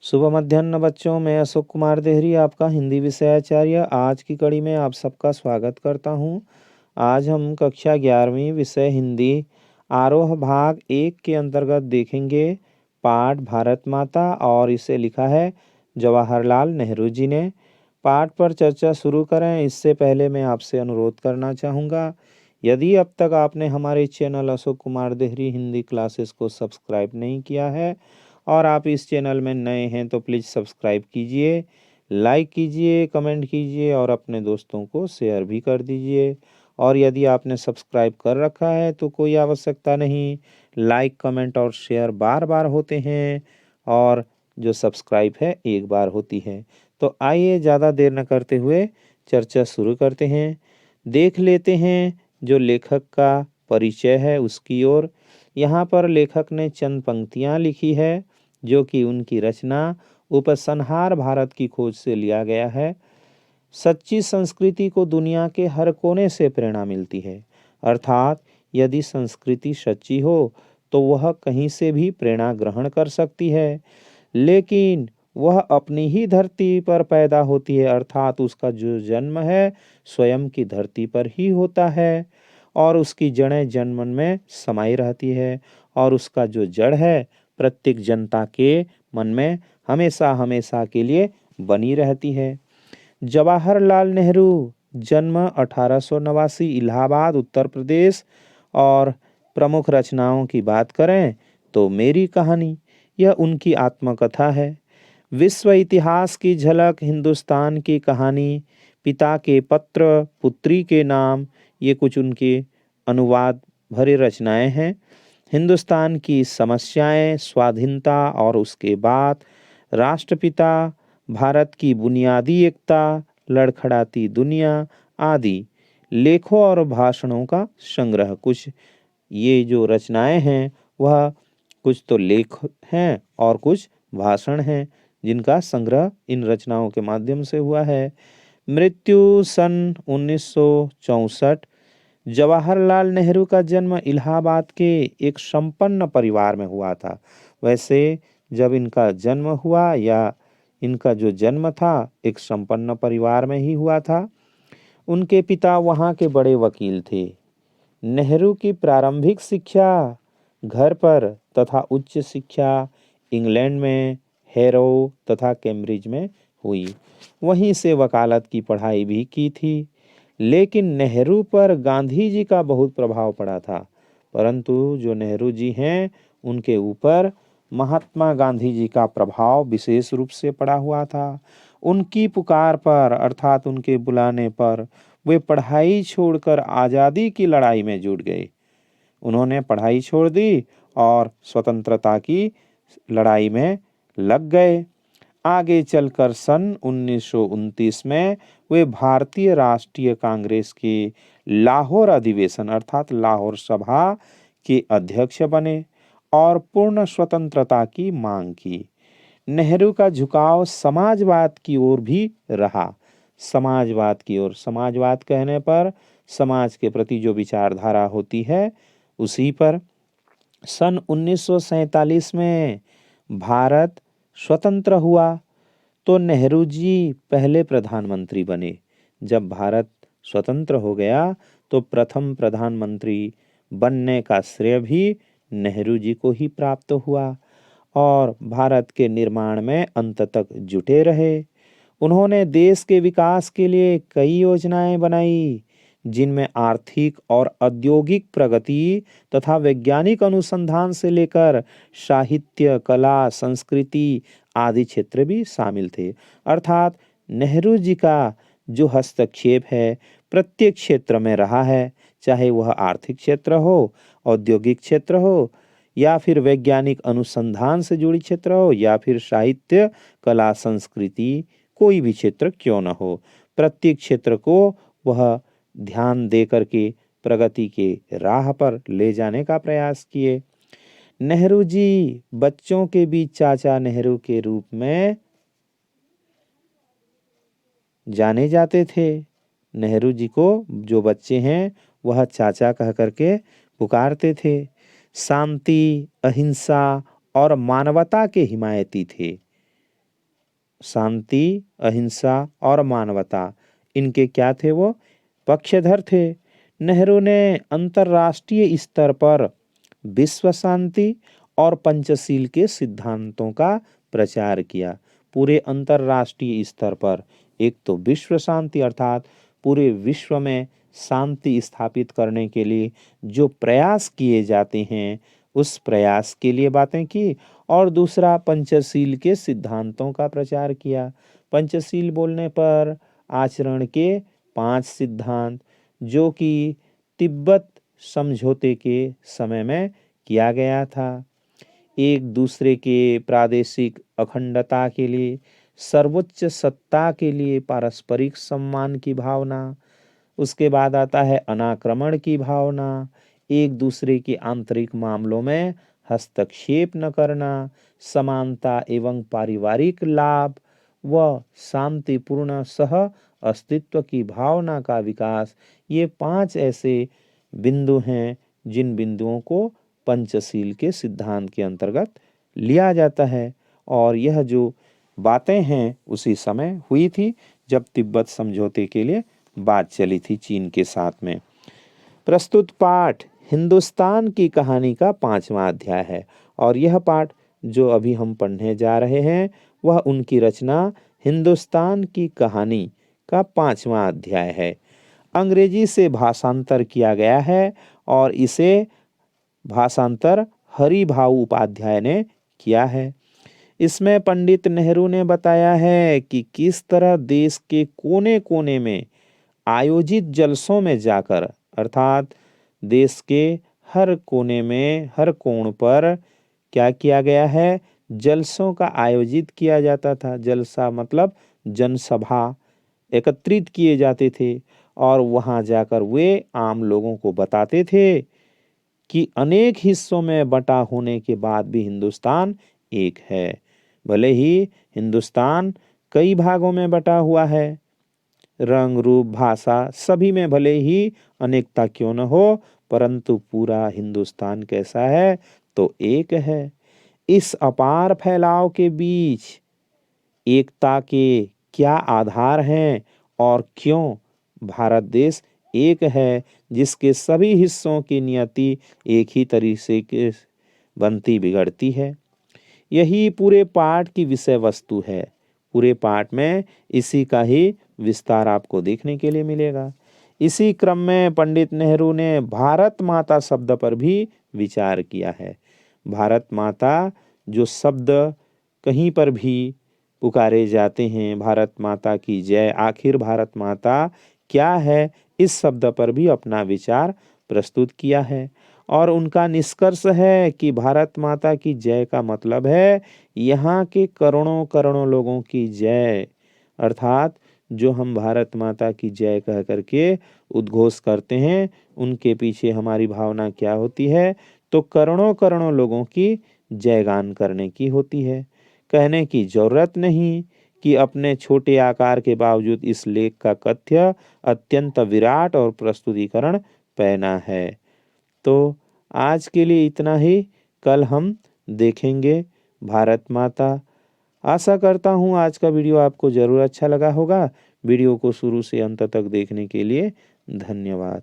शुभ मध्याह्न बच्चों, मैं अशोक कुमार देहरी आपका हिंदी विषयाचार्य आज की कड़ी में आप सबका स्वागत करता हूं। आज हम कक्षा 11वीं विषय हिंदी आरोह भाग 1 के अंतर्गत देखेंगे पाठ भारत माता, और इसे लिखा है जवाहरलाल नेहरू जी ने। पाठ पर चर्चा शुरू करें इससे पहले मैं आपसे अनुरोध करना चाहूँगा, यदि अब तक आपने हमारे चैनल अशोक कुमार देहरी हिंदी क्लासेस को सब्सक्राइब नहीं किया है और आप इस चैनल में नए हैं तो प्लीज़ सब्सक्राइब कीजिए, लाइक कीजिए, कमेंट कीजिए और अपने दोस्तों को शेयर भी कर दीजिए। और यदि आपने सब्सक्राइब कर रखा है तो कोई आवश्यकता नहीं, लाइक कमेंट और शेयर बार बार होते हैं और जो सब्सक्राइब है एक बार होती है। तो आइए ज़्यादा देर न करते हुए चर्चा शुरू करते हैं। देख लेते हैं जो लेखक का परिचय है उसकी ओर। यहाँ पर लेखक ने चंद पंक्तियाँ लिखी है जो कि उनकी रचना उपसंहार भारत की खोज से लिया गया है। सच्ची संस्कृति को दुनिया के हर कोने से प्रेरणा मिलती है, अर्थात यदि संस्कृति सच्ची हो तो वह कहीं से भी प्रेरणा ग्रहण कर सकती है, लेकिन वह अपनी ही धरती पर पैदा होती है, अर्थात उसका जो जन्म है स्वयं की धरती पर ही होता है और उसकी जड़ें जनमन में समाई रहती है और उसका जो जड़ है प्रत्येक जनता के मन में हमेशा हमेशा के लिए बनी रहती है। जवाहरलाल नेहरू जन्म 1889 इलाहाबाद उत्तर प्रदेश। और प्रमुख रचनाओं की बात करें तो मेरी कहानी, यह उनकी आत्मकथा है। विश्व इतिहास की झलक, हिंदुस्तान की कहानी, पिता के पत्र, पुत्री के नाम, ये कुछ उनके अनुवाद भरे रचनाएं हैं। हिंदुस्तान की समस्याएं, स्वाधीनता और उसके बाद, राष्ट्रपिता, भारत की बुनियादी एकता, लड़खड़ाती दुनिया आदि लेखों और भाषणों का संग्रह। कुछ ये जो रचनाएं हैं वह कुछ तो लेख हैं और कुछ भाषण हैं जिनका संग्रह इन रचनाओं के माध्यम से हुआ है। मृत्यु सन 1964। जवाहरलाल नेहरू का जन्म इलाहाबाद के एक संपन्न परिवार में हुआ था। वैसे जब इनका जन्म हुआ या इनका जो जन्म था एक संपन्न परिवार में ही हुआ था। उनके पिता वहाँ के बड़े वकील थे। नेहरू की प्रारंभिक शिक्षा घर पर तथा उच्च शिक्षा इंग्लैंड में हैरो तथा कैम्ब्रिज में हुई। वहीं से वकालत की पढ़ाई भी की थी। लेकिन नेहरू पर गांधी जी का बहुत प्रभाव पड़ा था, परंतु जो नेहरू जी हैं उनके ऊपर महात्मा गांधी जी का प्रभाव विशेष रूप से पड़ा हुआ था। उनकी पुकार पर अर्थात उनके बुलाने पर वे पढ़ाई छोड़कर आज़ादी की लड़ाई में जुट गए। उन्होंने पढ़ाई छोड़ दी और स्वतंत्रता की लड़ाई में लग गए। आगे चलकर सन 1929 में वे भारतीय राष्ट्रीय कांग्रेस के लाहौर अधिवेशन अर्थात लाहौर सभा के अध्यक्ष बने और पूर्ण स्वतंत्रता की मांग की। नेहरू का झुकाव समाजवाद की ओर भी रहा। समाजवाद की ओर, समाजवाद कहने पर समाज के प्रति जो विचारधारा होती है उसी पर। सन 1947 में भारत स्वतंत्र हुआ तो नेहरू जी पहले प्रधानमंत्री बने। जब भारत स्वतंत्र हो गया तो प्रथम प्रधानमंत्री बनने का श्रेय भी नेहरू जी को ही प्राप्त हुआ और भारत के निर्माण में अंत तक जुटे रहे। उन्होंने देश के विकास के लिए कई योजनाएं बनाई, जिनमें आर्थिक और औद्योगिक प्रगति तथा वैज्ञानिक अनुसंधान से लेकर साहित्य, कला, संस्कृति आदि क्षेत्र भी शामिल थे। अर्थात नेहरू जी का जो हस्तक्षेप है प्रत्येक क्षेत्र में रहा है, चाहे वह आर्थिक क्षेत्र हो, औद्योगिक क्षेत्र हो या फिर वैज्ञानिक अनुसंधान से जुड़ी क्षेत्र हो या फिर साहित्य, कला, संस्कृति, कोई भी क्षेत्र क्यों न हो, प्रत्येक क्षेत्र को वह ध्यान दे करके प्रगति के राह पर ले जाने का प्रयास किए। नेहरू जी बच्चों के बीच चाचा नेहरू के रूप में जाने जाते थे। नेहरू जी को जो बच्चे हैं वह चाचा कह करके पुकारते थे। शांति, अहिंसा और मानवता के हिमायती थे। शांति, अहिंसा और मानवता, इनके क्या थे, वो पक्षधर थे। नेहरू ने अंतर्राष्ट्रीय स्तर पर विश्व शांति और पंचशील के सिद्धांतों का प्रचार किया। पूरे अंतर्राष्ट्रीय स्तर पर एक तो विश्व शांति अर्थात पूरे विश्व में शांति स्थापित करने के लिए जो प्रयास किए जाते हैं उस प्रयास के लिए बातें की, और दूसरा पंचशील के सिद्धांतों का प्रचार किया। पंचशील बोलने पर आचरण के 5 सिद्धांत जो कि तिब्बत समझौते के समय में किया गया था। एक दूसरे के प्रादेशिक अखंडता के लिए, सर्वोच्च सत्ता के लिए पारस्परिक सम्मान की भावना, उसके बाद आता है अनाक्रमण की भावना, एक दूसरे के आंतरिक मामलों में हस्तक्षेप न करना, समानता एवं पारिवारिक लाभ व शांतिपूर्ण सह अस्तित्व की भावना का विकास। ये 5 ऐसे बिंदु हैं जिन बिंदुओं को पंचशील के सिद्धांत के अंतर्गत लिया जाता है। और यह जो बातें हैं उसी समय हुई थी जब तिब्बत समझौते के लिए बात चली थी चीन के साथ में। प्रस्तुत पाठ हिंदुस्तान की कहानी का 5वां अध्याय है और यह पाठ जो अभी हम पढ़ने जा रहे हैं वह उनकी रचना हिंदुस्तान की कहानी का 5वां अध्याय है। अंग्रेजी से भाषांतर किया गया है और इसे भाषांतर हरिभाऊ उपाध्याय ने किया है। इसमें पंडित नेहरू ने बताया है कि किस तरह देश के कोने कोने में आयोजित जलसों में जाकर अर्थात देश के हर कोने में हर कोण पर क्या किया गया है, जलसों का आयोजित किया जाता था। जलसा मतलब जनसभा एकत्रित किए जाते थे और वहां जाकर वे आम लोगों को बताते थे कि अनेक हिस्सों में बटा होने के बाद भी हिंदुस्तान एक है। भले ही हिंदुस्तान कई भागों में बटा हुआ है, रंग रूप भाषा सभी में भले ही अनेकता क्यों न हो, परंतु पूरा हिंदुस्तान कैसा है तो एक है। इस अपार फैलाव के बीच एकता के क्या आधार हैं और क्यों भारत देश एक है जिसके सभी हिस्सों की नियति एक ही तरीके से बनती बिगड़ती है। यही पूरे पाठ की विषय वस्तु है। पूरे पाठ में इसी का ही विस्तार आपको देखने के लिए मिलेगा। इसी क्रम में पंडित नेहरू ने भारत माता शब्द पर भी विचार किया है। भारत माता जो शब्द कहीं पर भी पुकारे जाते हैं, भारत माता की जय, आखिर भारत माता क्या है, इस शब्द पर भी अपना विचार प्रस्तुत किया है। और उनका निष्कर्ष है कि भारत माता की जय का मतलब है यहाँ के करोड़ों करोड़ों लोगों की जय, अर्थात जो हम भारत माता की जय कह करके उद्घोष करते हैं उनके पीछे हमारी भावना क्या होती है तो करोड़ों करोड़ों लोगों की जयगान करने की होती है। कहने की जरूरत नहीं कि अपने छोटे आकार के बावजूद इस लेख का कथ्य अत्यंत विराट और प्रस्तुतिकरण पैना है। तो आज के लिए इतना ही, कल हम देखेंगे भारत माता। आशा करता हूँ आज का वीडियो आपको ज़रूर अच्छा लगा होगा। वीडियो को शुरू से अंत तक देखने के लिए धन्यवाद।